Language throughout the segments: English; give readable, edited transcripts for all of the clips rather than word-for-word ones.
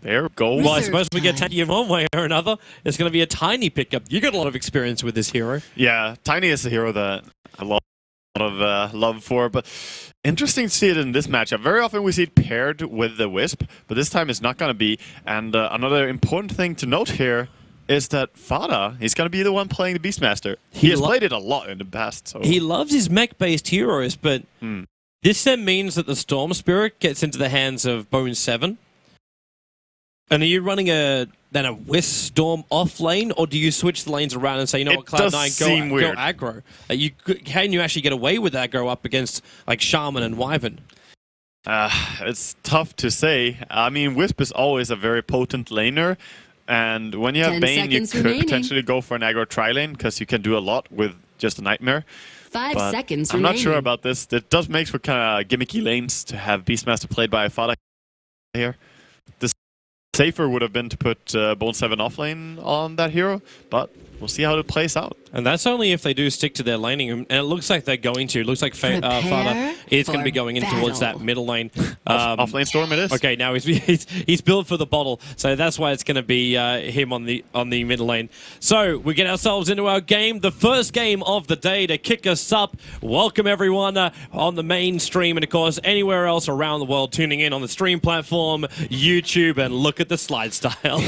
There goes. Well, I suppose we get Tiny in one way or another. It's going to be a Tiny pickup. You got a lot of experience with this hero. Yeah, Tiny is a hero that I love. A lot of love for, but interesting to see it in this matchup. Very often we see it paired with the Wisp, but this time it's not going to be. And another important thing to note here is that Fada, he's going to be the one playing the Beastmaster. He has played it a lot in the past. So. He loves his mech-based heroes, but this then means that the Storm Spirit gets into the hands of Bone 7. And are you running a Wisp Storm off lane, or do you switch the lanes around and say, you know what, Cloud9, go aggro? Can you actually get away with aggro up against like Shaman and Wyvern? It's tough to say. I mean, Wisp is always a very potent laner, and when you have Bane, you could potentially go for an aggro tri-lane, because you can do a lot with just a Nightmare. 5 seconds I'm remaining. not sure about this. It does make for kind of gimmicky lanes to have Beastmaster played by Fada here. Safer would have been to put Bone 7 offlane on that hero, but we'll see how it plays out. And that's only if they do stick to their laning, and it looks like they're going to. It looks like Fada is going to be going in towards that middle lane. Offlane Storm it is. Okay, now he's built for the bottle, so that's why it's going to be him on the middle lane. So we get ourselves into our game, the first game of the day to kick us up. Welcome everyone on the main stream, and of course anywhere else around the world tuning in on the stream platform, YouTube, and look at the slide style.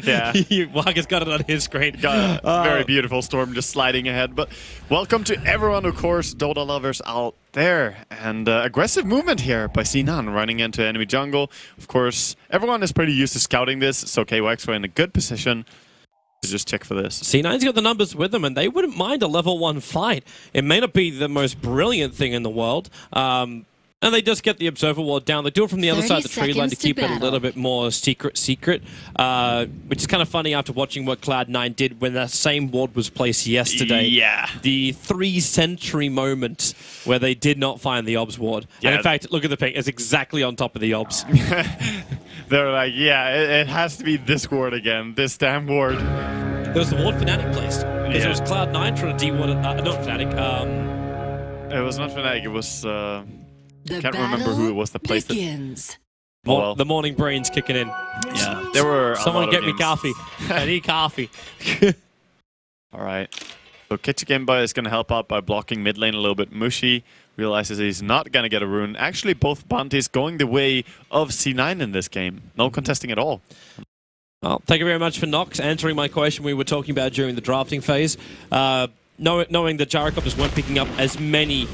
Yeah, Mark has got it on his screen. Very beautiful Storm just sliding ahead. But welcome to everyone, of course, Dota lovers out there. And aggressive movement here by C9 running into enemy jungle. Of course, everyone is pretty used to scouting this, so KYX were in a good position to just check for this. C9's got the numbers with them, and they wouldn't mind a level 1 fight. It may not be the most brilliant thing in the world. And they just get the Observer Ward down. They do it from the other side of the tree line to keep it a little bit more secret, which is kind of funny after watching what Cloud9 did when that same ward was placed yesterday. Yeah. The 3-century moment where they did not find the Obs Ward. Yeah. And in fact, look at the ping. It's exactly on top of the Obs. They're like, yeah, it has to be this ward again. This damn ward. There was the ward Fnatic placed. Because it was Cloud9 trying to de-ward it. Not Fnatic. It was not Fnatic. It was... I can't remember who it was that placed it. Well, the morning brain's kicking in. Yeah, there were Someone get me coffee. I need coffee. All right. So Kitchigemba is going to help out by blocking mid lane a little bit. Mushi realizes he's not going to get a rune. Actually, both bounties going the way of C9 in this game. No contesting at all. Well, thank you very much for Nox answering my question we were talking about during the drafting phase. Knowing that Gyrocopters weren't picking up as many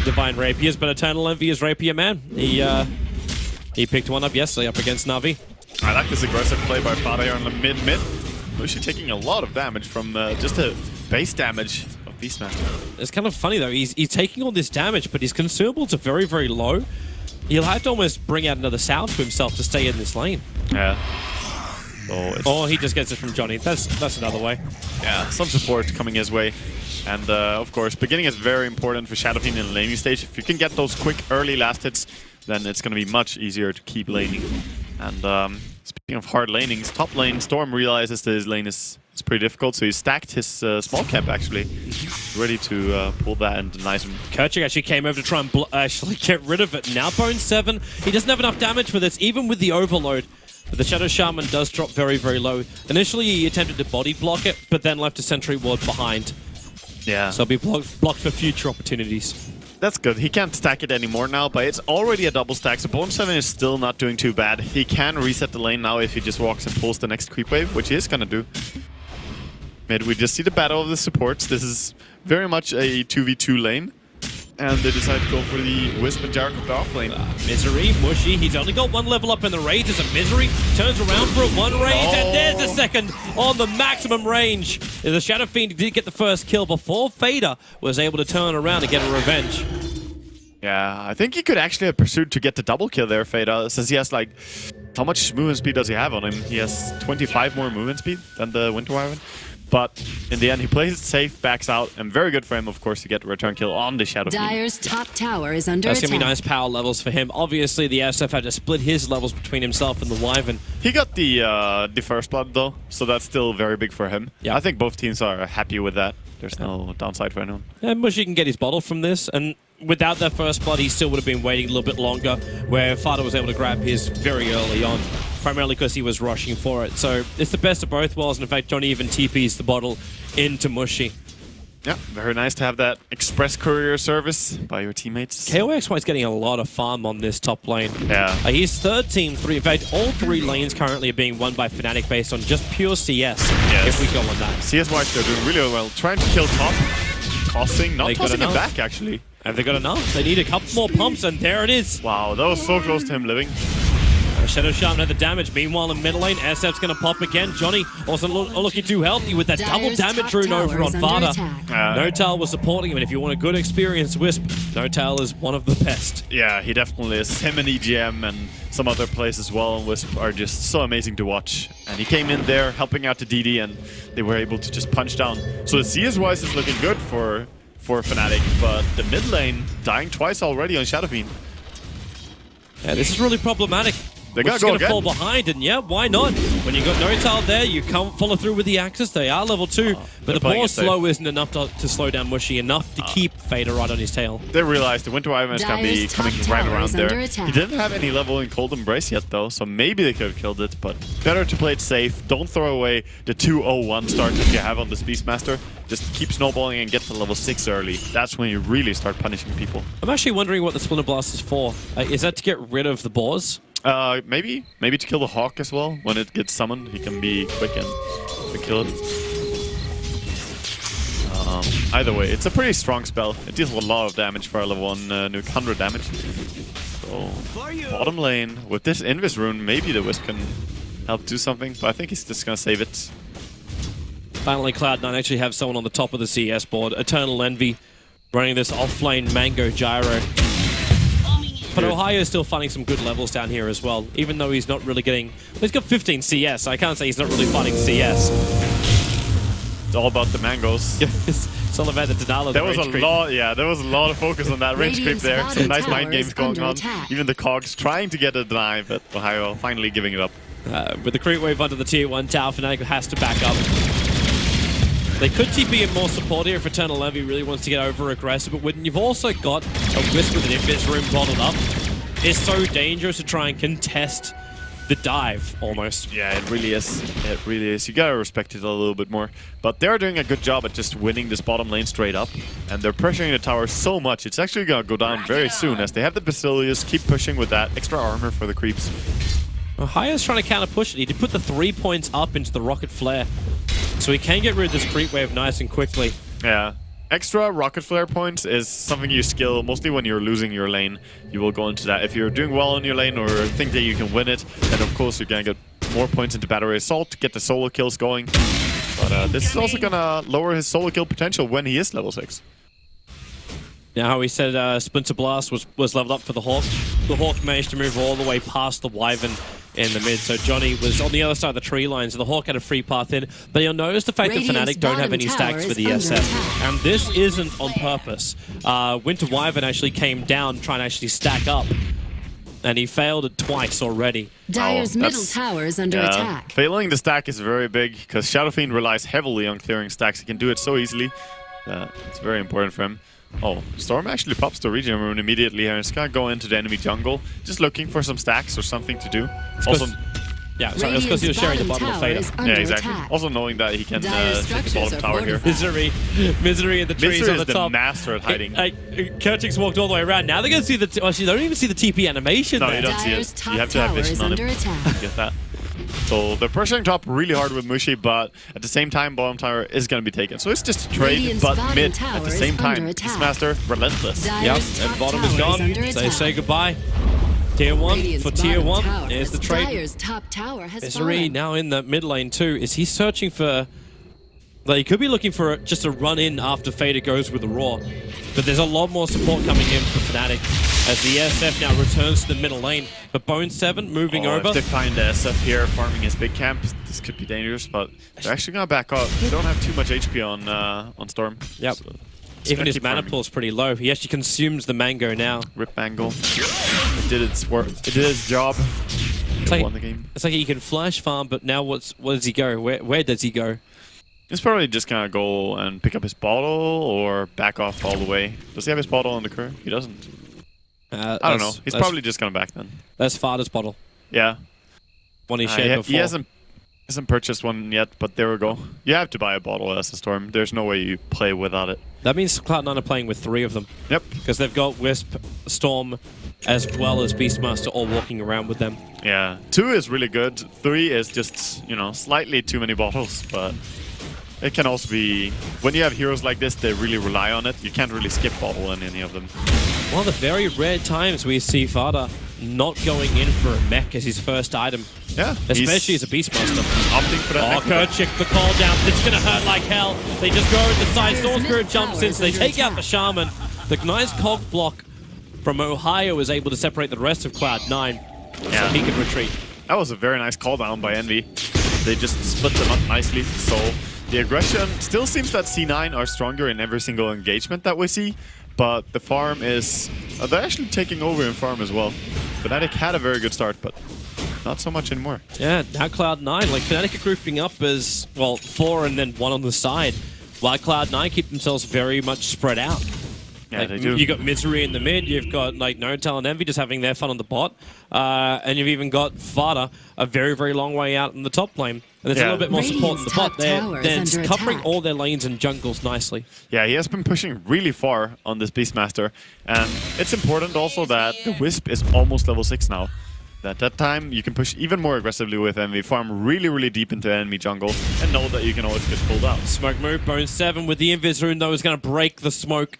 Divine Rapiers, but Eternal Envy is Rapier Man. He picked one up yesterday up against Navi. I like this aggressive play by Fada here on the mid. Mushi taking a lot of damage from just a base damage of Beastmaster. It's kind of funny though, he's taking all this damage, but his consumables are very, very low. He'll have to almost bring out another sound to himself to stay in this lane. Yeah. Or he just gets it from Johnny. That's another way. Yeah, some support coming his way. And of course, beginning is very important for Shadow Fiend in the laning stage. If you can get those quick early last hits, then it's going to be much easier to keep laning. And speaking of hard lanings, top lane, Storm realizes that his lane is pretty difficult, so he stacked his small cap actually, ready to pull that and deny him. Kerchik actually came over to try and actually get rid of it. Now Bone 7, he doesn't have enough damage for this, even with the overload. But the Shadow Shaman does drop very, very low. Initially, he attempted to body block it, but then left a sentry ward behind. Yeah. So he'll be blocked for future opportunities. That's good. He can't stack it anymore now, but it's already a double stack, so Bone 7 is still not doing too bad. He can reset the lane now if he just walks and pulls the next creep wave, which he is going to do. Mid, we just see the battle of the supports. This is very much a 2v2 lane. And they decide to go for the Wisp and Gyrocopter off lane. Misery, Mushy, he's only got one level up in the rage as a Misery turns around for a one rage, and there's the second on the maximum range. The Shadow Fiend did get the first kill before Fader was able to turn around and get a revenge. Yeah, I think he could actually have pursued to get the double kill there, Fader, since he has like... How much movement speed does he have on him? He has 25 more movement speed than the Winter Wyvern. But in the end, he plays it safe, backs out, and very good for him, of course, to get a return kill on the Shadow Fiend. Dire's top tower is under attack. That's going to be nice power levels for him. Obviously, the SF had to split his levels between himself and the Wyvern. He got the first blood, though, so that's still very big for him. Yeah. I think both teams are happy with that. There's no downside for anyone. And Mushy can get his bottle from this, and without that first blood, he still would have been waiting a little bit longer, where Fada was able to grab his very early on, primarily because he was rushing for it. So it's the best of both worlds, and in fact, Johnny even TPs the bottle into Mushy. Yeah, very nice to have that express courier service by your teammates. KOXY is getting a lot of farm on this top lane. Yeah. He's third team 3. In fact, all 3 lanes currently are being won by Fnatic based on just pure CS, if we go on that. CS-wise, they're doing really well. Trying to kill top, tossing, not tossing him back, actually. Have they got enough? They need a couple more pumps, and there it is. Wow, that was so close to him living. Shadow Sharp had the damage. Meanwhile, in middle lane, SF's going to pop again. Johnny also looking too healthy with that double damage rune over on Fada. Notal was supporting him, and if you want a good experienced Wisp, Notal is one of the best. Yeah, he definitely is. Him and EGM and some other players as well on Wisp are just so amazing to watch. And he came in there helping out to DD, and they were able to just punch down. So the CS-wise is looking good for Fnatic, but the mid lane dying twice already on Shadowfiend. Yeah, this is really problematic. They gotta go again. Fall behind, and yeah, why not? When you got Notal there, you can't follow through with the Axis. They are level 2, but the ball slow isn't enough to slow down Mushy, enough to keep Fader right on his tail. They realized the Winter Wyvern is going to be coming right around there. He didn't have any level in Cold Embrace yet, though, so maybe they could have killed it, but better to play it safe. Don't throw away the 2-0-1 start that you have on this Beastmaster. Just keep snowballing and get to level 6 early. That's when you really start punishing people. I'm actually wondering what the Splinter Blast is for. Is that to get rid of the boars? Maybe to kill the Hawk as well. When it gets summoned, he can be quick and kill it. Either way, it's a pretty strong spell. It deals a lot of damage for a level 1 nuke, 100 damage. So, bottom lane, with this Invis rune, maybe the Wisp can help do something, but I think he's just gonna save it. Finally, Cloud9 actually have someone on the top of the CS board. Eternal Envy running this off-lane Mango Gyro. But Ohio's still finding some good levels down here as well, even though he's not really getting... Well, he's got 15 CS, so I can't say he's not really fighting CS. It's all about the mangoes. It's all about the Denali. There was a lot, there was a lot of focus on that range creep there. Some nice mind games going on. Even the cogs trying to get a deny, but Ohio finally giving it up. With the creep wave onto the tier 1 tower, Fnatic has to back up. They could TP in more support here if Eternal Envy really wants to get over aggressive, but when you've also got a Wisp with an Invis room bottled up, it's so dangerous to try and contest the dive, almost. Yeah, it really is. It really is. You gotta respect it a little bit more. But they're doing a good job at just winning this bottom lane straight up, and they're pressuring the tower so much, it's actually gonna go down very soon, as they have the Basilius, keep pushing with that extra armor for the creeps. Ohio's trying to counter push it. He did put the 3 points up into the Rocket Flare, so he can get rid of this creep wave nice and quickly. Yeah. Extra Rocket Flare points is something you skill mostly when you're losing your lane. You will go into that. If you're doing well in your lane or think that you can win it, then of course you're going to get more points into Battery Assault to get the solo kills going. But this is also going to lower his solo kill potential when he is level 6. Now, how we said Splinter Blast was leveled up for the Hawk. The Hawk managed to move all the way past the Wyvern in the mid, so Johnny was on the other side of the tree line, so the Hawk had a free path in. But you'll notice the fact that Fnatic don't have any stacks for the SF, and this isn't on purpose. Winter Wyvern actually came down trying to actually stack up, and he failed it twice already. Dire's middle tower is under attack. Failing the stack is very big, because Shadowfiend relies heavily on clearing stacks. He can do it so easily. It's very important for him. Oh, Storm actually pops the regen rune immediately and it's gonna go into the enemy jungle, just looking for some stacks or something to do. Also, yeah, sorry, it's because he was sharing the bottom of Fader. Yeah, exactly. Also knowing that he can take the bottom tower here. Misery in the trees on the top. The master at hiding. Kerchik's walked all the way around. Now they're gonna see the. Well, you don't even see the TP animation. No, you don't see it. You have to have vision on it to get that. So they're pressuring top really hard with Mushy, but at the same time, bottom tower is going to be taken. So it's just a trade, but mid at the same time. Beastmaster, relentless. Yep, and bottom is gone. So they say goodbye. Tier 1 for Tier 1. There's the trade. Misery now in the mid lane too. Is he searching for... Well, he could be looking for just a run in after Fader goes with the Roar. But there's a lot more support coming in for Fnatic as the SF now returns to the middle lane. But Bone7 moving over. If they find the SF here farming his big camp, this could be dangerous, but they're actually going to back up. They don't have too much HP on Storm. Yep. So even his mana pool is pretty low. He actually consumes the Mango now. Rip Mango. It did its work. It did its job. Won the game. It's like he can flash farm, but now where does he go? Where does he go? He's probably just gonna go and pick up his bottle or back off all the way. Does he have his bottle on the curve? He doesn't. I don't know. He's probably just gonna back then. That's Father's bottle. Yeah. One he shared before. He hasn't purchased one yet, but there we go. You have to buy a bottle as a Storm. There's no way you play without it. That means Cloud9 are playing with 3 of them. Yep. Because they've got Wisp, Storm, as well as Beastmaster all walking around with them. Yeah. 2 is really good. 3 is just, you know, slightly too many bottles, but it can also be... When you have heroes like this, they really rely on it. You can't really skip bottle in any of them. One of the very rare times we see Fada not going in for a mech as his first item. Yeah. Especially as a Beastmaster. Opting for that. Oh, Kerchik, the call down. It's going to hurt like hell. They just go over the side. Storm Spirit jumps in, so they take out the Shaman. The nice cog block from Ohio is able to separate the rest of Cloud9. Yeah. So he can retreat. That was a very nice call down by Envy. They just split them up nicely. So the aggression still seems that C9 are stronger in every single engagement that we see. But the farm is... they're actually taking over in farm as well. Fnatic had a very good start, but not so much anymore. Yeah, now Cloud9, like Fnatic are grouping up as, well, 4 and then 1 on the side, while Cloud9 keep themselves very much spread out. Yeah, like, they do. You've got Misery in the mid, you've got like Notal and Envy just having their fun on the bot, and you've even got Fada a very, very long way out in the top lane. And there's a little bit more support in the bot. They're covering all their lanes and jungles nicely. Yeah, he has been pushing really far on this Beastmaster. And it's important also that the Wisp is almost level 6 now. At that time, you can push even more aggressively with Envy, farm really, really deep into enemy jungle, and know that you can always get pulled out. Smoke move, Bone7 with the Invis rune, though, is going to break the smoke.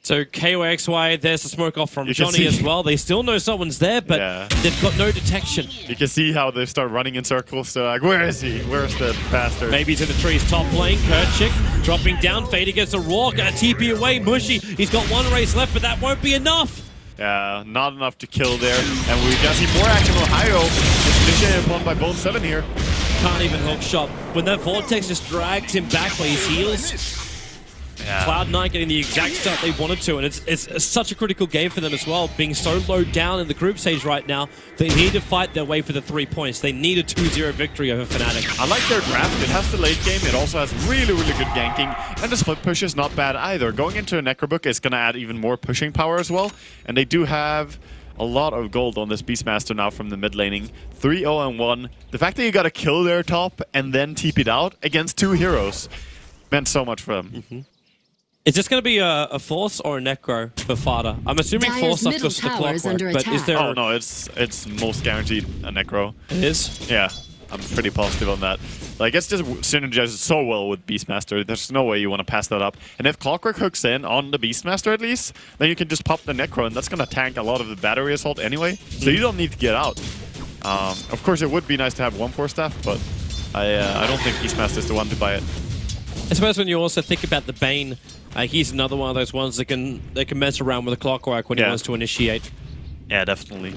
So KOXY, there's the smoke off from Johnny as well. They still know someone's there, but they've got no detection. You can see how they start running in circles. They're like, where is he? Where's the bastard? Maybe to the trees top lane. Kerchik dropping down. Fader gets a roar. Gonna TP away. Mushy. He's got 1 race left, but that won't be enough. Yeah, not enough to kill there. And we got see more action on Ohio. Just initiated upon by Bone7 here. Can't even hook shot. When that Vortex just drags him back by his heels. Yeah. Cloud9 getting the exact start they wanted to, and it's such a critical game for them as well, being so low down in the group stage right now. They need to fight their way for the 3 points. They need a 2-0 victory over Fnatic. I like their draft. It has the late game. It also has really, really good ganking, and the split push is not bad either. Going into a Necrobook is going to add even more pushing power as well, and they do have a lot of gold on this Beastmaster now from the mid laning. 3-0-1. The fact that you got to kill their top and then TP'd out against 2 heroes meant so much for them. Is this going to be a Force or a Necro for Fada? I'm assuming Force up goes to the clockwork, but is there... Oh, no, it's most guaranteed a Necro. It is? Yeah, I'm pretty positive on that. Like, it's just synergizes so well with Beastmaster. There's no way you want to pass that up. And if Clockwork hooks in on the Beastmaster at least, then you can just pop the Necro, and that's going to tank a lot of the battery assault anyway. So you don't need to get out. Of course, it would be nice to have 1 Force staff, but I don't think Beastmaster is the one to buy it. I suppose when you also think about the Bane, he's another one of those ones that can mess around with a Clockwork when he wants to initiate. Yeah, definitely.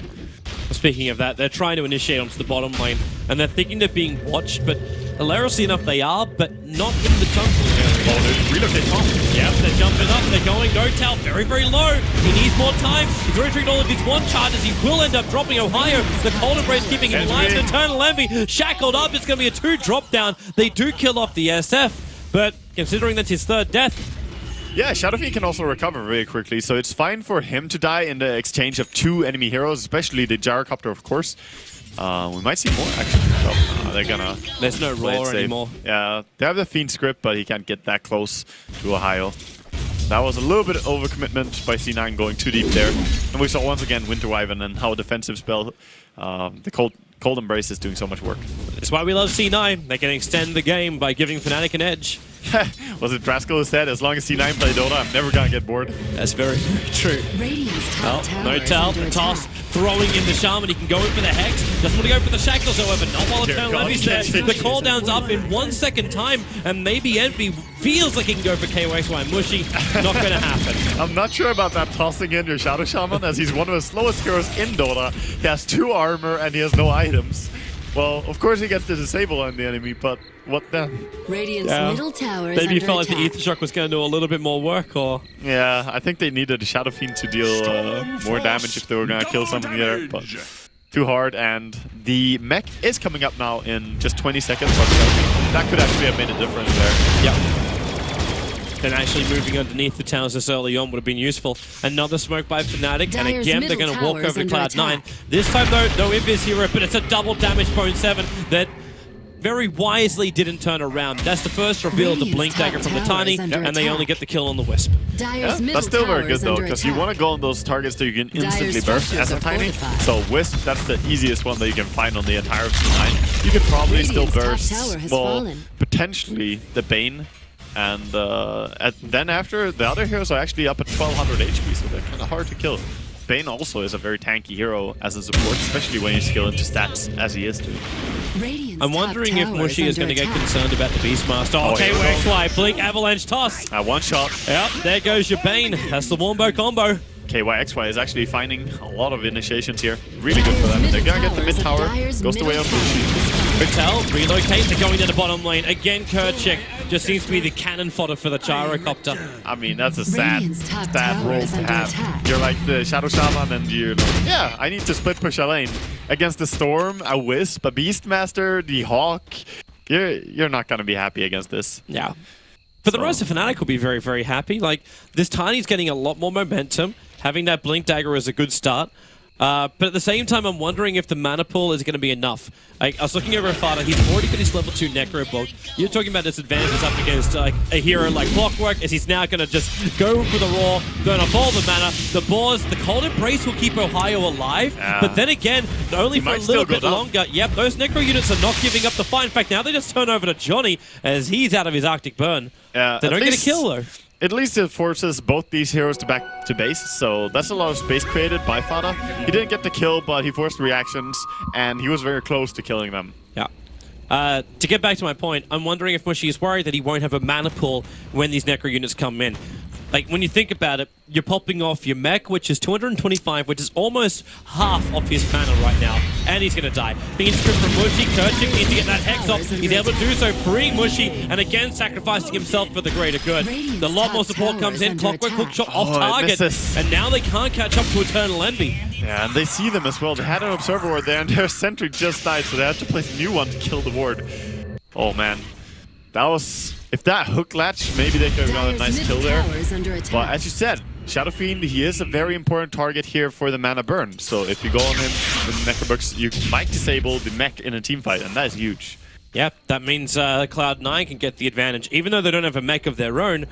Speaking of that, they're trying to initiate onto the bottom lane, and they're thinking they're being watched, but hilariously enough they are, but not in the jungle area. Oh, they relocate top. Yep, they're jumping up, they're going. Notal very, very low. He needs more time. He's retreating all of his 1 charges. He will end up dropping Ohio. The Cold Embrace keeping him alive. Eternal Envy shackled up. It's going to be a 2 drop down. They do kill off the SF. But considering that's his 3rd death... Yeah, Shadowfiend can also recover very quickly, so it's fine for him to die in the exchange of 2 enemy heroes, especially the Gyrocopter, of course. We might see more, actually. Oh, they're gonna... There's no roar anymore. Yeah, they have the Fiend script, but he can't get that close to Ohio. That was a little bit of overcommitment by C9 going too deep there. And we saw once again Winter Wyvern and how a defensive spell, the Cold Embrace is doing so much work. That's why we love C9. They can extend the game by giving Fnatic an edge. Was it Draskel who said, as long as C9 play Dota, I'm never gonna get bored? That's very, very true. Notal, the toss, throwing in the Shaman. He can go in for the Hex. Doesn't want to go for the Shackles, however. Not while Eternal Envy's there. The cooldown's up in 1 second time, and maybe Envy feels like he can go for KOXY. Mushy, not gonna happen. I'm not sure about that tossing in your Shadow Shaman, as he's one of the slowest heroes in Dota. He has 2 armor, and he has no items. Well, of course he gets to disable on the enemy, but what then? Radiant's middle tower is maybe under felt like attack. the Ether Shock was going to do a little bit more work, or... Yeah, I think they needed a Shadow Fiend to deal more damage if they were going to kill something there, but too hard, and the mech is coming up now in just 20 seconds or so. That could actually have made a difference there. Yep. Then actually moving underneath the towers this early on would have been useful. Another smoke by Fnatic, and again they're going to walk over to Cloud9. This time though, no Invis hero, but it's a double damage Bone 7 that very wisely didn't turn around. That's the first reveal of the Blink Dagger from the Tiny, and they only get the kill on the Wisp. Yeah, that's still very good though, because you want to go on those targets that you can instantly burst as a Tiny. So Wisp, that's the easiest one that you can find on the entire C9. You could probably still burst, well, potentially the Bane. And then after, the other heroes are actually up at 1200 HP, so they're kind of hard to kill. Bane also is a very tanky hero as a support, especially when you scale into stats as he is too. I'm wondering if Mushy is going to get concerned about the Beastmaster. Oh, okay, KYXY, Blink, Avalanche Toss. One shot. Yep, there goes your Bane. That's the Wombo combo. KYXY is actually finding a lot of initiations here. Really good for them. They're going to get the mid tower. Goes the way of Mushy. Hotel, relocate, they're going to the bottom lane. Again, Kerchik just seems to be the cannon fodder for the gyrocopter. I mean, that's a sad role to have. You're like the Shadow Shaman and you're like, yeah, I need to split push a lane. Against the Storm, a Wisp, a Beastmaster, the Hawk. You're not going to be happy against this. Yeah. For the rest of Fnatic will be very, very happy. Like, this Tiny's getting a lot more momentum. Having that Blink Dagger is a good start. But at the same time, I'm wondering if the mana pool is going to be enough. I was looking over at Fada, he's already got his level 2 Necro book. You're talking about disadvantages up against like a hero like Clockwork, as he's now going to just go for the Raw, burn off all the mana. The Boars, the Cold Embrace will keep Ohio alive, but then again, only for a little bit longer. Yep, those Necro units are not giving up the fight. In fact, now they just turn over to Johnny, as he's out of his Arctic Burn. They don't get a kill, though. At least it forces both these heroes to back to base, so that's a lot of space created by Fada. He didn't get the kill, but he forced reactions, and he was very close to killing them. Yeah. To get back to my point, I'm wondering if Mushy is worried that he won't have a mana pool when these Necro units come in. Like, when you think about it, you're popping off your mech, which is 225, which is almost half of his mana right now, and he's going to die. The inscript from Mushy, Kerchik needs to get that Hex off. He's able to do so, freeing Mushy, and again sacrificing himself for the greater good. The lot more support comes in, Clockwork hookshot off target, and now they can't catch up to Eternal Envy. Yeah, and they see them as well. They had an Observer Ward there, and their sentry just died, so they had to place a new one to kill the ward. Oh man, that was... If that hook latch, maybe they could have got a nice kill there. But as you said, Shadow Fiend, he is a very important target here for the mana burn. So if you go on him with Necrobooks, you might disable the mech in a team fight, and that is huge. Yep, that means Cloud9 can get the advantage. Even though they don't have a mech of their own,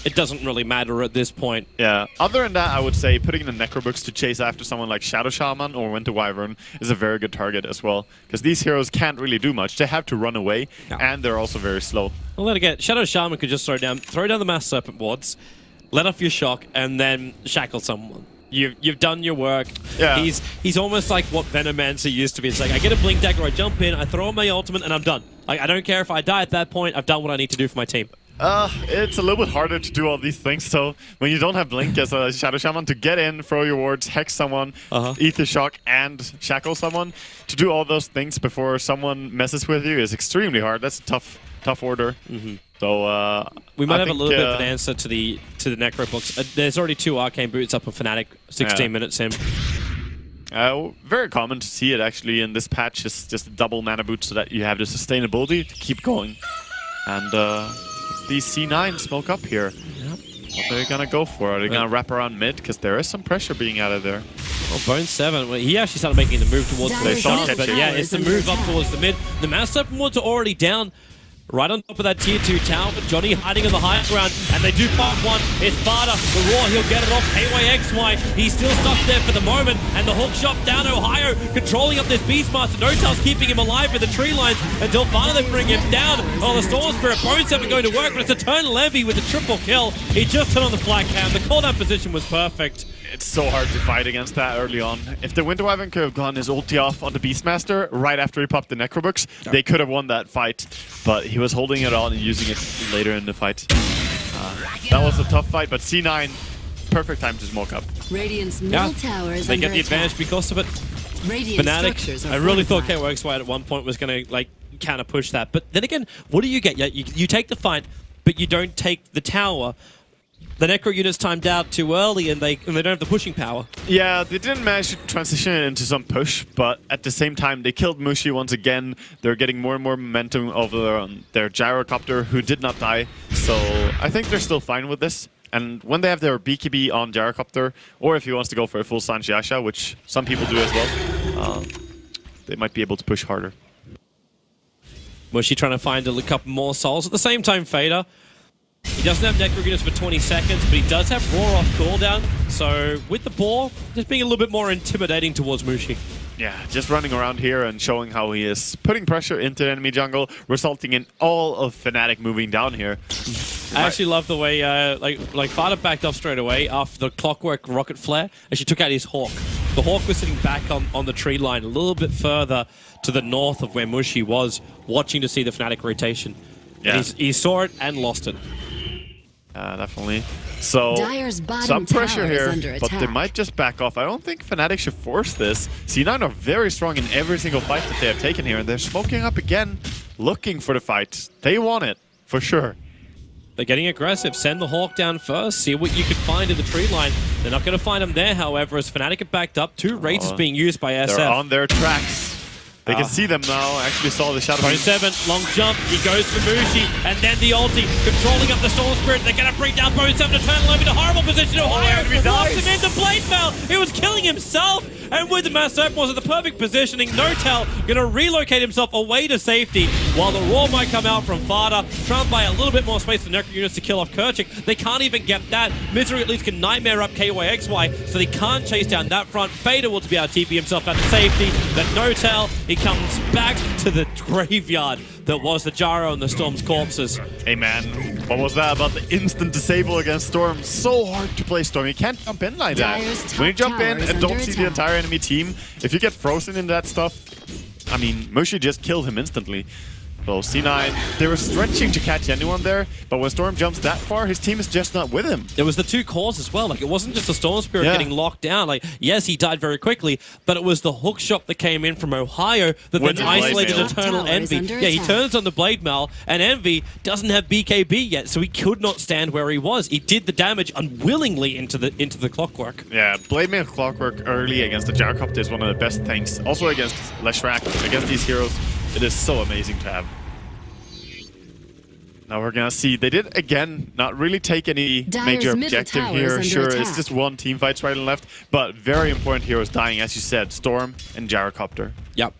it doesn't really matter at this point. Yeah, other than that, I would say putting the Necrobooks to chase after someone like Shadow Shaman or Winter Wyvern is a very good target as well. Because these heroes can't really do much. They have to run away, and they're also very slow. Well, then again, Shadow Shaman could just throw down the Mass Serpent wards, let off your shock, and then shackle someone. You've done your work. Yeah. He's almost like what Venomancer used to be. It's like, I get a Blink Dagger, I jump in, I throw on my ultimate, and I'm done. Like, I don't care if I die at that point, I've done what I need to do for my team. It's a little bit harder to do all these things, so when you don't have Blink as a Shadow Shaman, to get in, throw your wards, hex someone, Ether Shock, and shackle someone, to do all those things before someone messes with you is extremely hard. That's a tough order. So we might have a little bit of an answer to the Necro books. There's already 2 Arcane Boots up on Fnatic, 16 minutes in. Very common to see it actually in this patch, is just a double mana boot so that you have the sustainability to keep going. And these C9 smoke up here. What are they gonna go for? Are they gonna wrap around mid? Because there is some pressure being added there. Well, Bone 7, well, he actually started making the move towards the shot, but yeah, it's the move up towards the mid. The Mass Serpent wards are already down. Right on top of that tier 2 tower, but Johnny hiding on the high ground, and they do pop one. It's Fada, the Raw, he'll get it off. KYXY, he's still stuck there for the moment, and the hook shot down Ohio, controlling up this Beastmaster. No-Tail's keeping him alive in the tree lines until Fada they bring him down. Oh, the Storm Spirit, Bone 7 going to work, but it's Eternal Envy with a triple kill. He just turned on the flag cam. The cooldown position was perfect. It's so hard to fight against that early on. If the Winter Wyvern could have gone his ulti off on the Beastmaster right after he popped the Necrobooks, they could have won that fight. But he was holding it on and using it later in the fight. That was a tough fight, but C9, perfect time to smoke up. Radiant's middle tower is they get the attack. advantage because of it. Fnatic, I really thought KYXY at one point was going to like counter push that. But then again, what do you get? You take the fight, but you don't take the tower. The Necro units timed out too early, and they don't have the pushing power. Yeah, they didn't manage to transition it into some push, but at the same time, they killed Mushi once again. They're getting more and more momentum over their gyrocopter, who did not die. So I think they're still fine with this. And when they have their BKB on gyrocopter, or if he wants to go for a full Sanjiasha, which some people do as well, they might be able to push harder. Mushi trying to find a couple more souls. At the same time, Fader, he doesn't have Necro units for 20 seconds, but he does have Roar off cooldown. So with the boar, just being a little bit more intimidating towards Mushi. Yeah, just running around here and showing how he is putting pressure into the enemy jungle, resulting in all of Fnatic moving down here. I actually love the way, like Fada backed off straight away after the Clockwork rocket flare, and she took out his Hawk. The Hawk was sitting back on the tree line, a little bit further to the north of where Mushi was, watching to see the Fnatic rotation. Yeah. He saw it and lost it. Definitely. So, some pressure here, but they might just back off. I don't think Fnatic should force this. C9 are very strong in every single fight that they have taken here, and they're smoking up again, looking for the fight. They want it, for sure. They're getting aggressive. Send the Hawk down first. See what you can find in the tree line. They're not going to find him there, however, as Fnatic have backed up. 2 raids is being used by SF. They're on their tracks. They can see them now. I actually saw the Shadow. 7, long jump. He goes for Mushi, and then the ulti, controlling up the Storm Spirit. They're going to bring down Bone 7 to turn him in a horrible position. Ohio walks him into Blade Mail. He was killing himself, and with the Mass Surplus at the perfect positioning, Notel going to relocate himself away to safety, while the Roar might come out from Fada, trying to buy a little bit more space for Necro units to kill off Kerchik. They can't even get that. Misery at least can Nightmare up KYXY, so they can't chase down that front. Beta will be able to TP himself out to safety, but Notel, he comes back to the graveyard that was the Gyro and the Storm's corpses. Hey man, what was that about the instant disable against Storm? So hard to play Storm. You can't jump in like that. When you jump in and don't see the entire enemy team, if you get frozen in that stuff, I mean, Mushi just killed him instantly. So C9, they were stretching to catch anyone there, but when Storm jumps that far, his team is just not with him. There was the 2 cores as well. Like, it wasn't just the Storm Spirit getting locked down. Like, yes, he died very quickly, but it was the hook shot that came in from Ohio that then isolated Eternal Envy. Yeah, he turns on the Blade Mail, and Envy doesn't have BKB yet, so he could not stand where he was. He did the damage unwillingly into the Clockwork. Yeah, Blade Mail Clockwork early against the Gyrocopter is one of the best things. Also against Leshrac, against these heroes. It is so amazing to have. Now we're gonna see, they did again not really take any major objective here. Sure, it's just one team fights right and left, but very important heroes dying, as you said, Storm and Gyrocopter. Yep.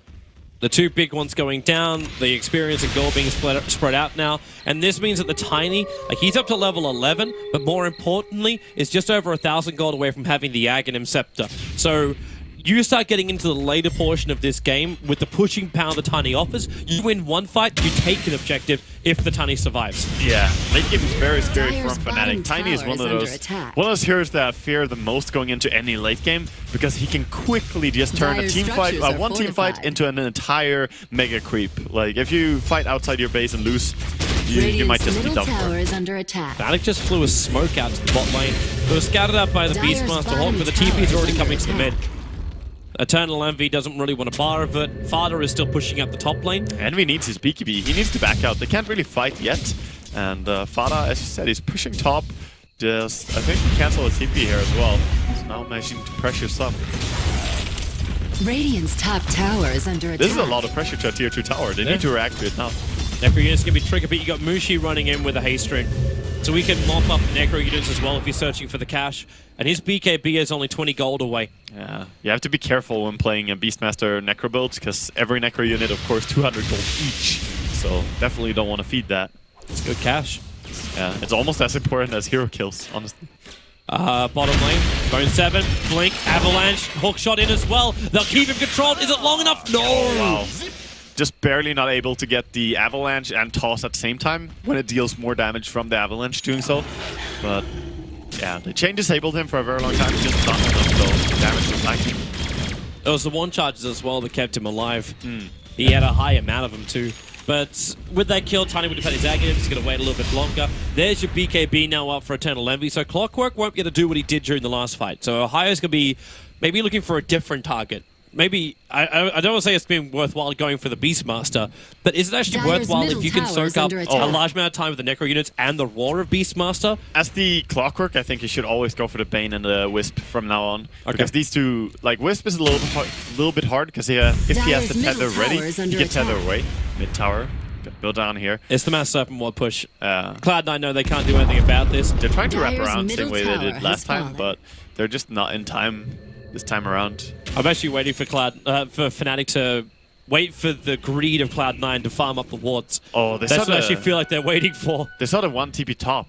The 2 big ones going down, the experience and gold being spread out now, and this means that the Tiny, like, he's up to level 11, but more importantly, is just over 1,000 gold away from having the Aghanim Scepter. So you start getting into the later portion of this game with the pushing power the Tiny offers. You win one fight, you take an objective if the Tiny survives. Yeah, late game is very scary from Fnatic. Tiny is one of those heroes that I fear the most going into any late game, because he can quickly just turn a team fight, one team fight into an entire mega creep. Like, if you fight outside your base and lose, you might just be done for. Fnatic just flew a smoke out to the bot lane. It was scouted out by the Beastmaster Hawk, but the TP is already coming to the mid. Eternal Envy doesn't really want to bar of it. Fada is still pushing up the top lane. Envy needs his BKB. He needs to back out. They can't really fight yet. And Fada, as you said, he's pushing top. Just, I think, he cancel his TP here as well. So now managing to pressure some. Radiant's top tower is under attack. This is a lot of pressure to a tier 2 tower. They need to react to it now. Necro units can be triggered, but you got Mushi running in with a haste string. So we can mop up Necro units as well if you're searching for the cash. And his BKB is only 20 gold away. Yeah, you have to be careful when playing a Beastmaster Necro build, because every Necro unit, of course, 200 gold each. So definitely don't want to feed that. It's good cash. Yeah, it's almost as important as hero kills, honestly. Bottom lane, Bone 7, Blink, Avalanche, hook shot in as well. They'll keep him controlled. Is it long enough? No! Oh, wow. Just barely not able to get the Avalanche and Toss at the same time when it deals more damage from the Avalanche doing so. But yeah, the chain disabled him for a very long time. Just not enough, so damage was lacking. It was the one charges as well that kept him alive. He had a high amount of them too. But with that kill, Tiny would have had his Aghanim. He's going to wait a little bit longer. There's your BKB now up for Eternal Envy. So Clockwork won't be able to do what he did during the last fight. So Ohio's going to be maybe looking for a different target. maybe I don't want to say it's been worthwhile going for the Beastmaster, but is it actually Dyer's worthwhile middle if you can tower is soak up under a attack. large amount of time with the Necro units and the Roar of Beastmaster? As the Clockwork, I think you should always go for the Bane and the Wisp from now on. Okay. Because these two, like Wisp is a little bit hard because if he has the Dyer's tether middle ready, tower is he under can tether attack. away. Mid tower, build down here. It's the Mass Serpent Ward push. Cloud9 know they can't do anything about this. They're trying to wrap Dyer's around the same middle way they tower did last has time, fallen. but they're just not in time this time around. I'm actually waiting for for Fnatic to wait for the greed of Cloud9 to farm up the wards. Oh, That's what I actually feel like they're waiting for. They saw the 1 TP top.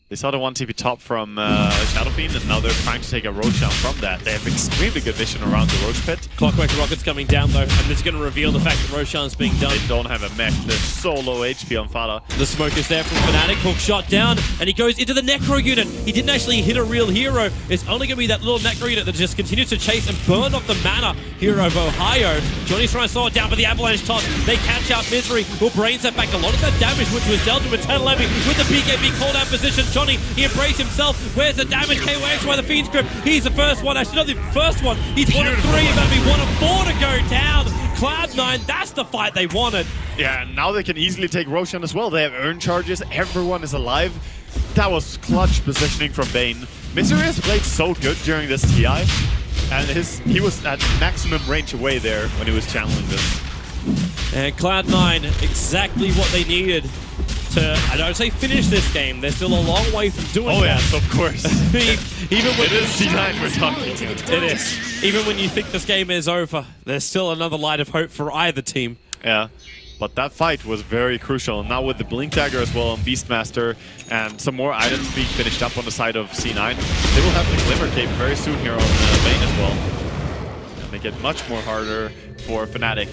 They saw the 1 TP top from Shadow Fiend, and now they're trying to take a Roach down from that. They have extremely good vision around the Roach pit. Clockwork Rocket's coming down though, and this is going to reveal the fact that Roshan's being done. They don't have a mech. They're so low HP on Fada. The smoke is there from Fnatic. Hook shot down, and he goes into the Necro unit. He didn't actually hit a real hero. It's only going to be that little Necro unit that just continues to chase and burn off the mana hero of Ohio. Johnny's trying to slow it down, but the Avalanche toss. They catch out Misery, who brains that back. A lot of that damage, which was dealt with Eternal Envy with the BKB called out position. Johnny, he embraced himself. Where's the damage? KYX by the Fiend script. He's the first one. Actually, not the first one. He's one of 3, about to be one of 4 to go down. Cloud9, that's the fight they wanted. Yeah, and now they can easily take Roshan as well. They have earn charges. Everyone is alive. That was clutch positioning from Bane. Misery has played so good during this TI, and he was at maximum range away there when he was channeling this. And Cloud9, exactly what they needed to, I don't say finish this game. They're still a long way from doing Oh that. yes, of course. Even when It is C9 we're talking about. It is. Even when you think this game is over, there's still another light of hope for either team. Yeah, but that fight was very crucial. Now with the Blink Dagger as well on Beastmaster and some more items being finished up on the side of C9, they will have the Glimmer Cape very soon here on Bane as well. And make it much more harder for Fnatic.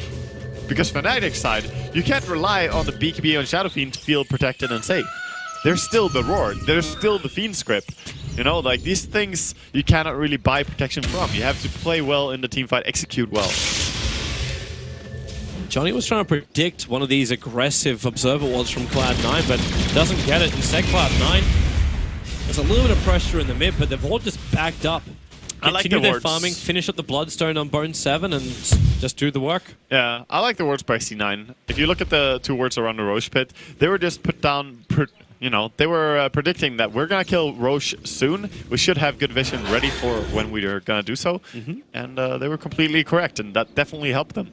Because Fnatic's side, you can't rely on the BKB on Shadow Fiend to feel protected and safe. There's still the Roar, there's still the Fiend script. You know, like these things you cannot really buy protection from. You have to play well in the team fight, execute well. Johnny was trying to predict one of these aggressive Observer Wards from Cloud9, but doesn't get it. Instead, Cloud9, there's a little bit of pressure in the mid, but they've all just backed up. I like Continue the their wards. farming, finish up the Bloodstone on Bone 7, and just do the work. Yeah, I like the wards by C9. If you look at the 2 wards around the Roche pit, they were just put down, you know, they were predicting that we're going to kill Roche soon. We should have good vision ready for when we are going to do so. And they were completely correct, and that definitely helped them.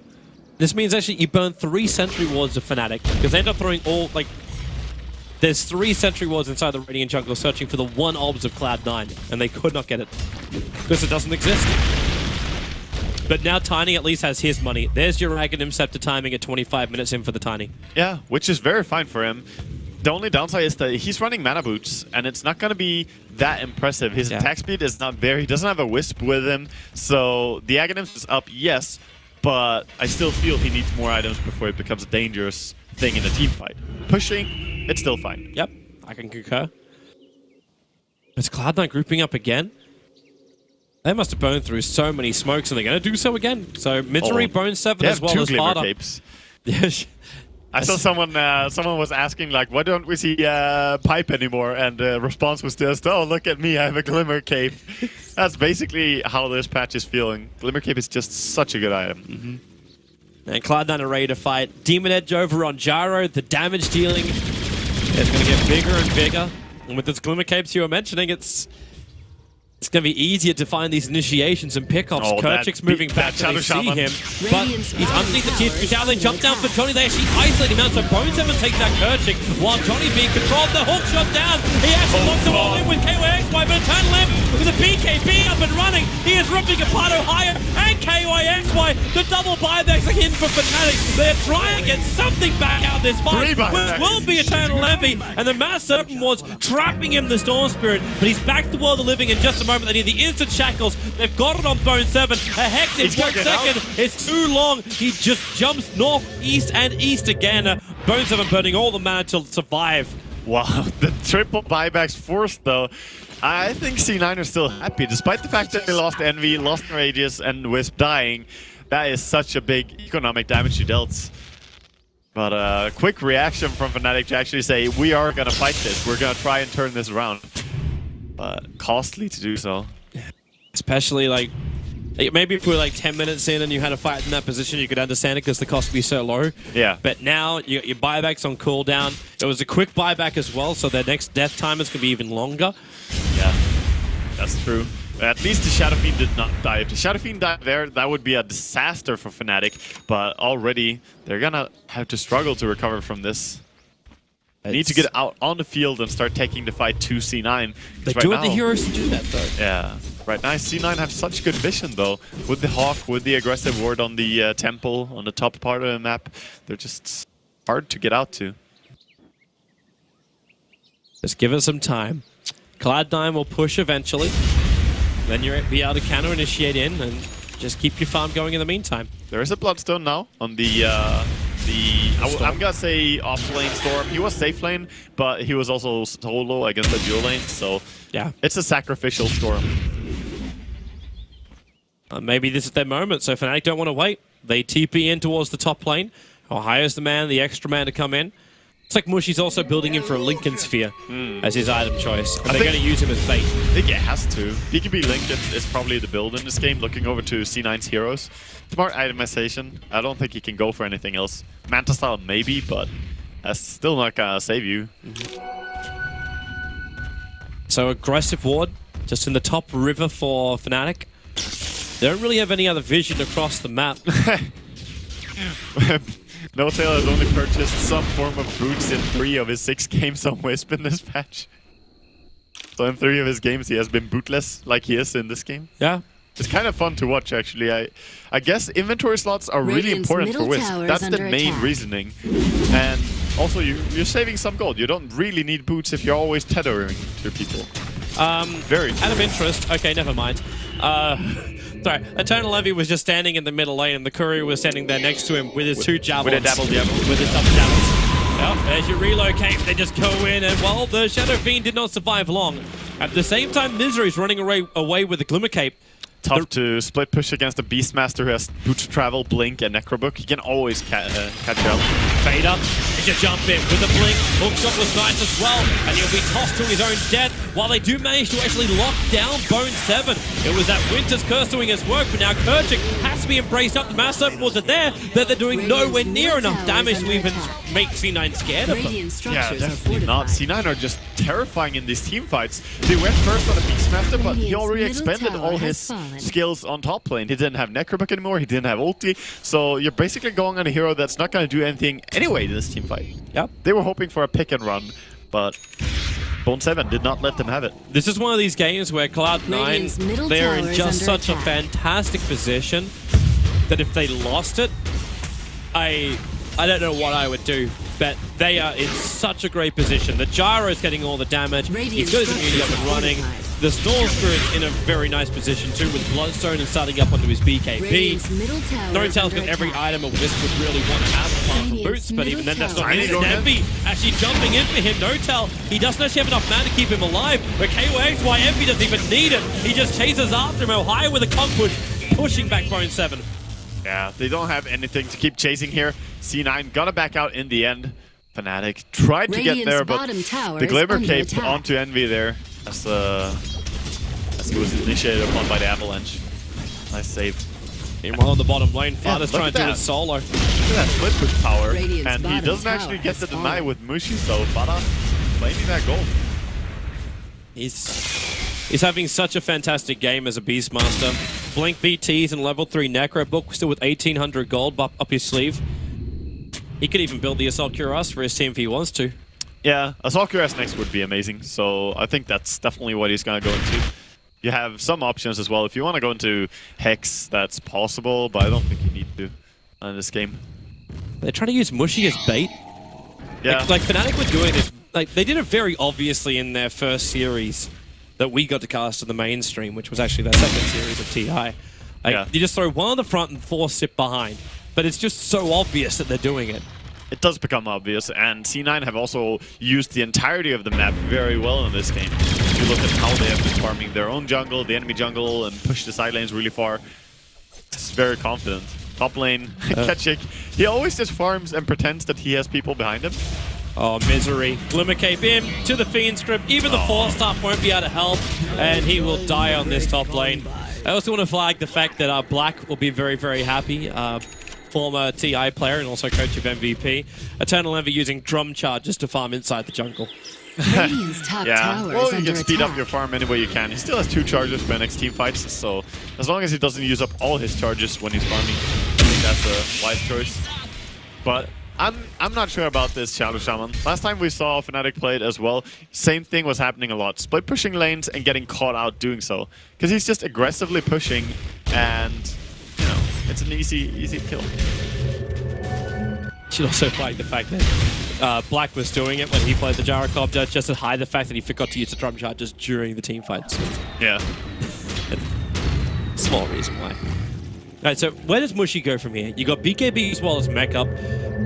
This means actually you burn 3 Sentry Wards of Fnatic, because they end up throwing all, like, there's 3 Sentry Wards inside the Radiant Jungle searching for the 1 Obs of Cloud9, and they could not get it, because it doesn't exist. But now Tiny at least has his money. There's your Aghanim Scepter timing at 25 minutes in for the Tiny. Yeah, which is very fine for him. The only downside is that he's running mana boots, and it's not going to be that impressive. His attack speed is not there. He doesn't have a Wisp with him, so the Aghanim is up, yes, but I still feel he needs more items before it becomes a dangerous thing in a team fight. Pushing, it's still fine. Yep, I can concur. Is Cloud9 grouping up again? They must have burned through so many smokes, and they're going to do so again. So Misery, Bone 7 as well as Glimmer Fada. Capes. Yes. I saw someone was asking, like, why don't we see Pipe anymore? And the response was just, oh, look at me, I have a Glimmer Cape. That's basically how this patch is feeling. Glimmer Cape is just such a good item. And Cloud9 are ready to fight. Demon Edge over on Gyro. The damage dealing is going to get bigger and bigger. And with those Glimmer Capes you were mentioning, it's going to be easier to find these initiations and pickoffs. Oh, Kerchik's moving back to see him. But he's underneath the TSP tower. They jump down for Johnny. They actually isolate him out. So Bone 7 takes that Kerchik while Johnny being controlled. The hook shot down. He actually locks them all in with KYXY. But Eternal Envy with a BKB up and running. He is ripping apart Ohio and KYXY. The double buybacks are in for Fnatic. They're trying to get something back out of this fight, which will be Eternal Envy. And the Mass Serpent was trapping him, the Storm Spirit. But he's back to the world of living in just a moment. They need the instant shackles. They've got it on Bone 7. A Hex in 1 second. It's too long. He just jumps north, east, and east again. Bone 7 burning all the mana to survive. Wow, the triple buybacks forced, though. I think C9 are still happy, despite the fact that they lost Envy, lost Aegis, and Wisp dying. That is such a big economic damage to dealt. But quick reaction from Fnatic to actually say, we are going to fight this. We're going to try and turn this around. But costly to do so. Especially, like, Maybe if we were like 10 minutes in and you had a fight in that position, you could understand it because the cost would be so low. Yeah. But now you got your buybacks on cooldown. It was a quick buyback as well, so their next death time is going to be even longer. Yeah, that's true. At least the Shadow Fiend did not die. If the Shadow Fiend died there, that would be a disaster for Fnatic. But already, they're going to have to struggle to recover from this. They need to get out on the field and start taking the fight to C9. They do want the heroes to do that, though. Yeah. Right now, C9 have such good vision, though. With the Hawk, with the aggressive ward on the temple, on the top part of the map, they're just hard to get out to. Just give it some time. Cloud9 will push eventually. Then you'll be able to counter initiate in and just keep your farm going in the meantime. There is a Bloodstone now on the I'm gonna say off lane Storm. He was safe lane, but he was also solo against the dual lane, so yeah, it's a sacrificial Storm. Maybe this is their moment, so Fnatic don't want to wait. They TP in towards the top lane. Hires the man, the extra man to come in. It's like Mushi's also building in for a Lincoln Sphere as his item choice. And they're going to use him as bait. I think it has to. BKB Lincoln is probably the build in this game, looking over to C9's heroes. Smart itemization. I don't think he can go for anything else. Manta style maybe, but that's still not going to save you. So aggressive ward, just in the top river for Fnatic. They don't really have any other vision across the map. NoTail has only purchased some form of boots in 3 of his 6 games on Wisp in this patch. So in 3 of his games he has been bootless, like he is in this game. Yeah. It's kind of fun to watch, actually. I guess inventory slots are really important for Wisp. That's the main reasoning. And also you're saving some gold. You don't really need boots if you're always tethering to people. Very true. Out of interest, okay, never mind. Sorry, Eternal Envy was just standing in the middle lane and the courier was standing there next to him with his 2 javelins. With a double javelin. With his double javelins. Well, as you relocate, they just go in and, well, the Shadow Fiend did not survive long. At the same time, Misery's running away with the Glimmer Cape. Tough to split push against a Beastmaster who has Boots Travel, Blink, and Necrobook. He can always catch up. Fade up, he can jump in with a Blink. Hookshot was nice as well, and he'll be tossed to his own death while they do manage to actually lock down Bone 7. It was that Winter's Curse doing his work, but now Kerchik has to be embraced up. The Mass Open was there, but they're doing nowhere near enough damage to even make C9 scared of them. Yeah, definitely not. C9 are just terrifying in these team fights. They went first on the Beastmaster, but he already expended all his skills on top lane. He didn't have Necrobook anymore, he didn't have ulti, so you're basically going on a hero that's not going to do anything anyway in this team fight. Yep. They were hoping for a pick and run, but Bone 7 did not let them have it. This is one of these games where Cloud9, they're in just such a fantastic position that if they lost it, I don't know what I would do. But they are in such a great position. The Gyro is getting all the damage. He's got his immunity up and running. The Storm Spirit's in a very nice position too, with Bloodstone and starting up onto his BKB. NoTail's got every item a Wisp would really want to have apart from Boots, but even then that's not really Envy actually jumping in for him. NoTail, he doesn't actually have enough mana to keep him alive, but KOXY Envy doesn't even need it. He just chases after him, Ohio with a comp push, pushing back Bone 7. Yeah, they don't have anything to keep chasing here. C9 gonna back out in the end. Fnatic tried to get there, but the Glimmer Cape onto Envy there as he was initiated upon by the Avalanche. Nice save. Meanwhile on the bottom lane, Fada's trying to do it solo. Look at that split push power, and he doesn't actually get the deny with Mushi, so Fada claiming that gold. He's having such a fantastic game as a Beastmaster. Blink BTs and level 3 Necrobook, still with 1800 gold up his sleeve. He could even build the Assault Cuirass for his team if he wants to. Yeah, Assault Cuirass next would be amazing, so I think that's definitely what he's going to go into. You have some options as well. If you want to go into Hex, that's possible, but I don't think you need to in this game. They're trying to use Mushi as bait. Yeah. Like Fnatic were doing this, like they did it very obviously in their first series that we got to cast in the mainstream, which was actually their second series of TI. Like, you just throw one on the front and 4 sit behind. But it's just so obvious that they're doing it. It does become obvious, and C9 have also used the entirety of the map very well in this game. If you look at how they have been farming their own jungle, the enemy jungle, and push the side lanes really far, it's very confident. Top lane, Ketchik, he always just farms and pretends that he has people behind him. Oh, Misery. Glimmer Cape in to the Fiend script. Even the 4-star won't be able to help, and he will die on this top lane. I also want to flag the fact that Black will be very, very happy. Former TI player and also coach of MVP. Eternal Envy using drum charges to farm inside the jungle. Radiant's top tower well, is you under can speed up attack. your farm any way you can. He still has 2 charges for next team fights, so as long as he doesn't use up all his charges when he's farming, I think that's a wise choice. But I'm not sure about this Shadow Shaman. Last time we saw Fnatic play it as well, same thing was happening a lot. Split pushing lanes and getting caught out doing so. Because he's just aggressively pushing and, you know, it's an easy kill. Should also flag the fact that Black was doing it when he played the Gyrocopter, just to hide the fact that he forgot to use the drum charges during the team fights. Yeah. Small reason why. Alright, so where does Mushy go from here? You got BKB as well as mech up.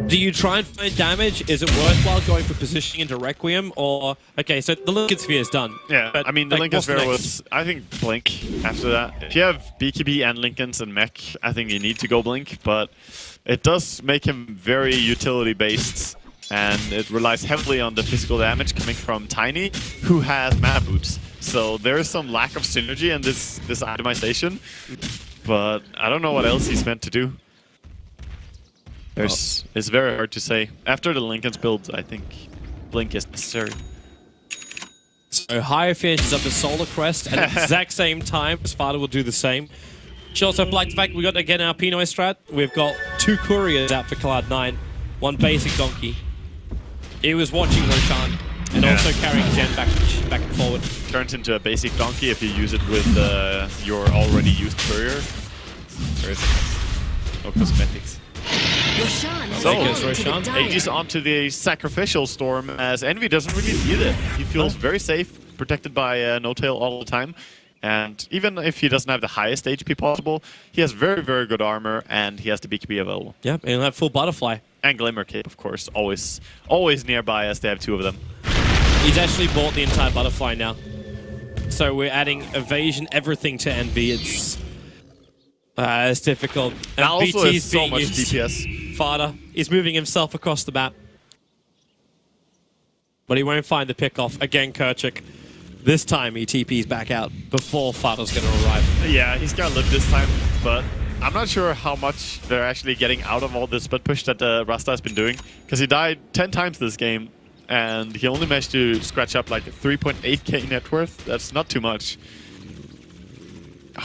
Do you try and find damage? Is it worthwhile going for positioning into Requiem? Or, okay, so the Lincoln Sphere is done. Yeah, but, I mean, the like, Lincoln what's Sphere next? was, I think, Blink after that. If you have BKB and Lincolns and mech, I think you need to go Blink, but it does make him very utility-based, and it relies heavily on the physical damage coming from Tiny, who has mana boots. So there is some lack of synergy in this itemization, but I don't know what else he's meant to do. It's very hard to say. After the Lincoln's build, I think Blink is necessary. So Higher finishes up the Solar Crest at the exact same time. Sparta will do the same. She also flagged the fact we got again our Pinoy strat. We've got 2 couriers out for Cloud9, 1 basic donkey. He was watching Roshan and also carrying Gen back and forward. Turns into a basic donkey if you use it with your already used courier. Where is it? No cosmetics. Roshan has So, fallen to the Roshan, dire. Aegis onto the sacrificial storm, as Envy doesn't really need it. He feels very safe, protected by No-Tail all the time. And even if he doesn't have the highest HP possible, he has very, very good armor, and he has the BKB available. Yep, and he'll have full butterfly. And Glimmer Cape, of course, always nearby, as they have 2 of them. He's actually bought the entire butterfly now. So we're adding evasion, everything to Envy. It's difficult. And Now also BT's is so being much used. DPS. Fada, he's moving himself across the map. But he won't find the pickoff. Again, Kerchik. This time he TP's back out before Fada's going to arrive. Yeah, he's gonna live this time, but I'm not sure how much they're actually getting out of all this split push that Rasta has been doing, because he died 10 times this game, and he only managed to scratch up like 3.8k net worth. That's not too much.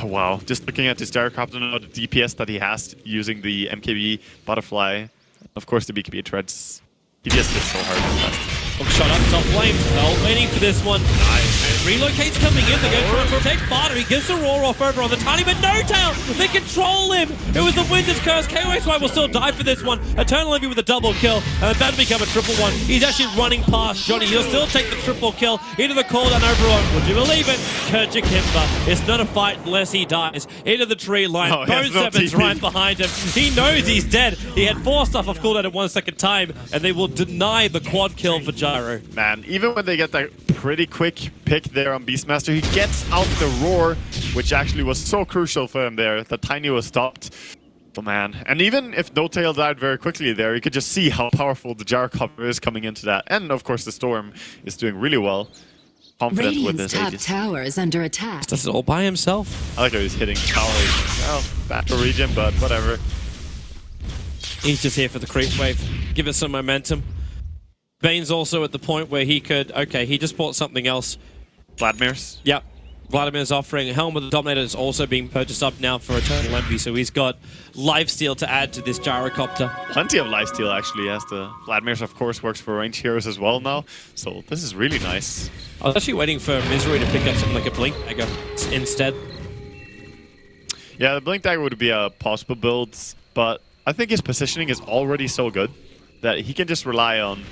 Oh wow, just looking at this Gyrocopter now, the DPS that he has using the MKB Butterfly, of course the BKB treads, he just hits so hard and fast. Shot up top lane. Well, waiting for this one. Nice. And Relocate's coming in. They're going to try and protect Fada. He gives the roar off over on the Tiny, but No-Tail! They control him! It was the Winter's Curse. KO's will still die for this one. Eternal Envy with a double kill, and it's about to become a triple one. He's actually running past Johnny. He'll still take the triple kill into the cooldown overall. Would you believe it? Kerchik Himba. It's not a fight unless he dies. Into the tree line. Oh, Bone Seven's right behind him. He knows he's dead. He had 4 stuff off cooldown at 1 second time, and they will deny the quad kill for Gyro. Man, even when they get that pretty quick pick there on Beastmaster, he gets out the roar, which actually was so crucial for him there. The Tiny was stopped. Oh man. And even if No-Tail died very quickly there, you could just see how powerful the Gyrocopter is coming into that. And of course the Storm is doing really well. Confident with Radiant's this top Aegis. tower is under attack. Does it all by himself. I like how he's hitting tower. Well, battle region, but whatever. He's just here for the creep wave. Give it some momentum. Bane's also at the point where he could... Okay, he just bought something else. Vladimir's. Yep. Vladimir's offering. Helm with the Dominator is also being purchased up now for Eternal Envy, so he's got lifesteal to add to this Gyrocopter. Plenty of lifesteal actually, as the Vladimir's of course works for range heroes as well now. So this is really nice. I was actually waiting for Misery to pick up something like a Blink Dagger instead. Yeah, the Blink Dagger would be a possible build, but I think his positioning is already so good that he can just rely on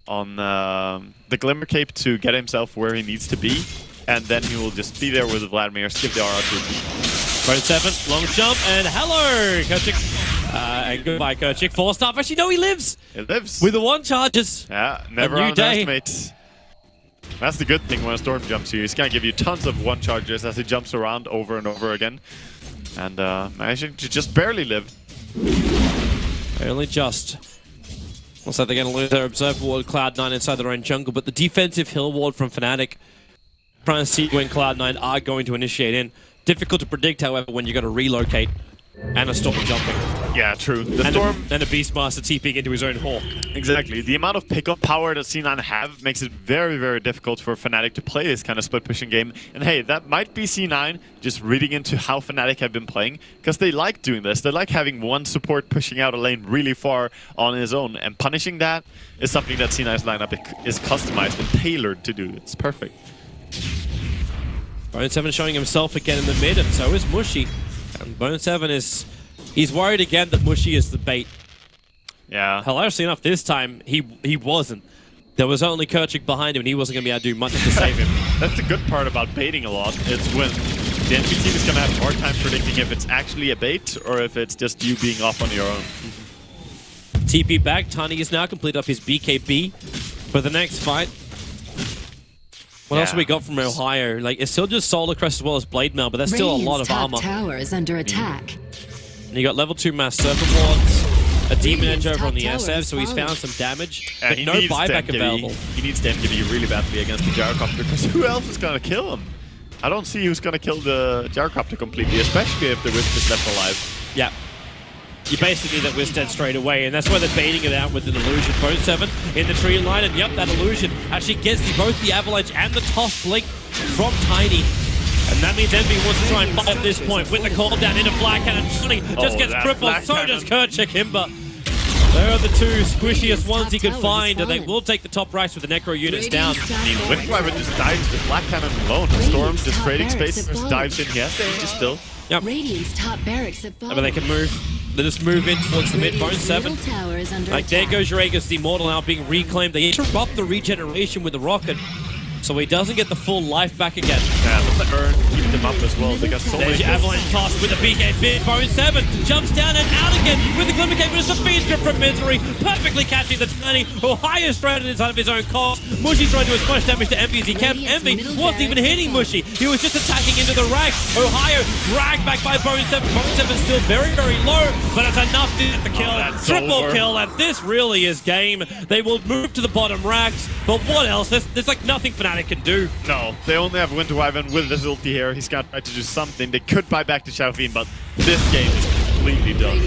the Glimmer Cape to get himself where he needs to be, and then he will just be there with the Vladimir, skip the aura to Road 7, long jump, and hello, Kerchik. And goodbye, Kerchik. 4-star, actually, no, he lives! He lives. With the 1 charges. Yeah, never A new day. underestimate. That's the good thing when a Storm jumps you. He's gonna give you tons of 1 charges as he jumps around over and over again. And managing to just barely live. Only just. Looks like they're going to lose their Observer Ward, Cloud9 inside their own jungle, but the defensive Hill Ward from Fnatic, trying to see when Cloud9 are going to initiate in. Difficult to predict, however, when you got to relocate and a Storm jumping. Yeah, true. The and Storm and a Beastmaster TPing into his own Hawk. Exactly. The amount of pickup power that C9 have makes it very, very difficult for Fnatic to play this kind of split pushing game. And hey, that might be C9 just reading into how Fnatic have been playing, because they like doing this. They like having one support pushing out a lane really far on his own, and punishing that is something that C9's lineup is customized and tailored to do. It's perfect. Bone7 showing himself again in the mid, and so is Mushy. And Bone7 he's worried again that Mushy is the bait. Yeah. Hilariously enough, this time he wasn't. There was only Kerchik behind him, and he wasn't going to be able to do much to save him. That's the good part about baiting a lot. It's when the enemy team is going to have a hard time predicting if it's actually a bait or if it's just you being off on your own. TP back. Tiny is now completed up his BKB for the next fight. What else have we got from Ohio? Like, it's still just Solar Crest as well as Blade Mail, but there's still a lot of armor. Tower is under attack. And you got level 2 Mass Serpent Wards, a Demon Edge over on the SF, so he's found some damage, but no buyback available. He needs the MKB really badly against the Gyrocopter, because who else is going to kill him? I don't see who's going to kill the Gyrocopter completely, especially if the Wisp is left alive. Yeah. You basically that Wisp dead straight away, and that's why they're baiting it out with an illusion. Bone7 in the tree line, and yep, that illusion actually gets both the Avalanche and the Toss Blink from Tiny. And that means Envy wants to try and fight at this point with the call down into Black Cannon. Tiny just gets crippled, so does Kerchik Himba. There are the two squishiest ones he could find, and they will take the top right with the Necro units down. I mean, Windriver just dives with Black Cannon alone. Storm just trading space, just dives in here, just still. Yep. Radiant's top barracks have fallen. But they can move. They just move in towards the mid. Bone7. Like, there goes your Aegis, the Immortal now being reclaimed. They interrupt the regeneration with the rocket, so he doesn't get the full life back again. Yeah, but the urn keeping them up as well. They got so There's many. your Avalanche toss with the BKB. Bone7 jumps down and out again with the Glimmer Cape, but it's a feed strip from Misery, perfectly catching the Tiny. Ohio stranded inside of his own cost. Mushy trying to do as much damage to Envy as he can. Envy wasn't even hitting Mushy. He was just attacking into the rack. Ohio dragged back by Bone7. Bone7 still very, very low, but it's enough to get the kill. Triple kill, and this really is game. They will move to the bottom racks, but what else? There's like nothing Fnatic can do. No, they only have Winter Wyvern with this ulti here. He's got to try to do something. They could buy back to Xiaofin, but this game is completely done.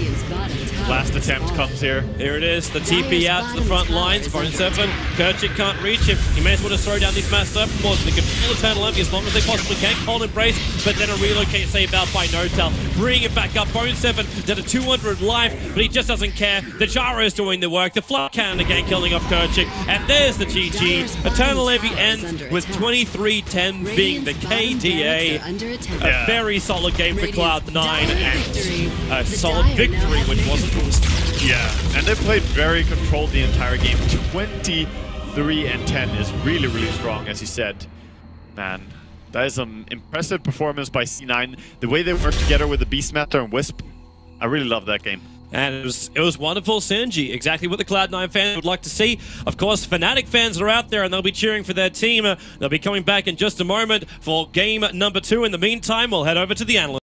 Last attempt comes here. Here it is, the TP out to the front lines. Bone7, Kerchik can't reach him. He may as well just throw down these Mass Serpent Wards. They can pull Eternal Envy as long as they possibly can. Cold Embrace, but then a relocate saved out by Notel. Bring it back up. Bone7 did a 200 life, but he just doesn't care. The Jara is doing the work. The Flood Cannon again killing off Kerchik. And there's the GG. Eternal Envy ends with 23-10 being the KDA. A very solid game for Cloud9 and a solid victory, which wasn't. Yeah, and they played very controlled the entire game. 23-10 is really, really strong, as you said. Man, that is an impressive performance by C9. The way they work together with the Beastmaster and Wisp, I really love that game. And it was wonderful synergy, exactly what the Cloud9 fans would like to see. Of course, Fnatic fans are out there and they'll be cheering for their team. They'll be coming back in just a moment for game number 2. In the meantime, we'll head over to the analyst.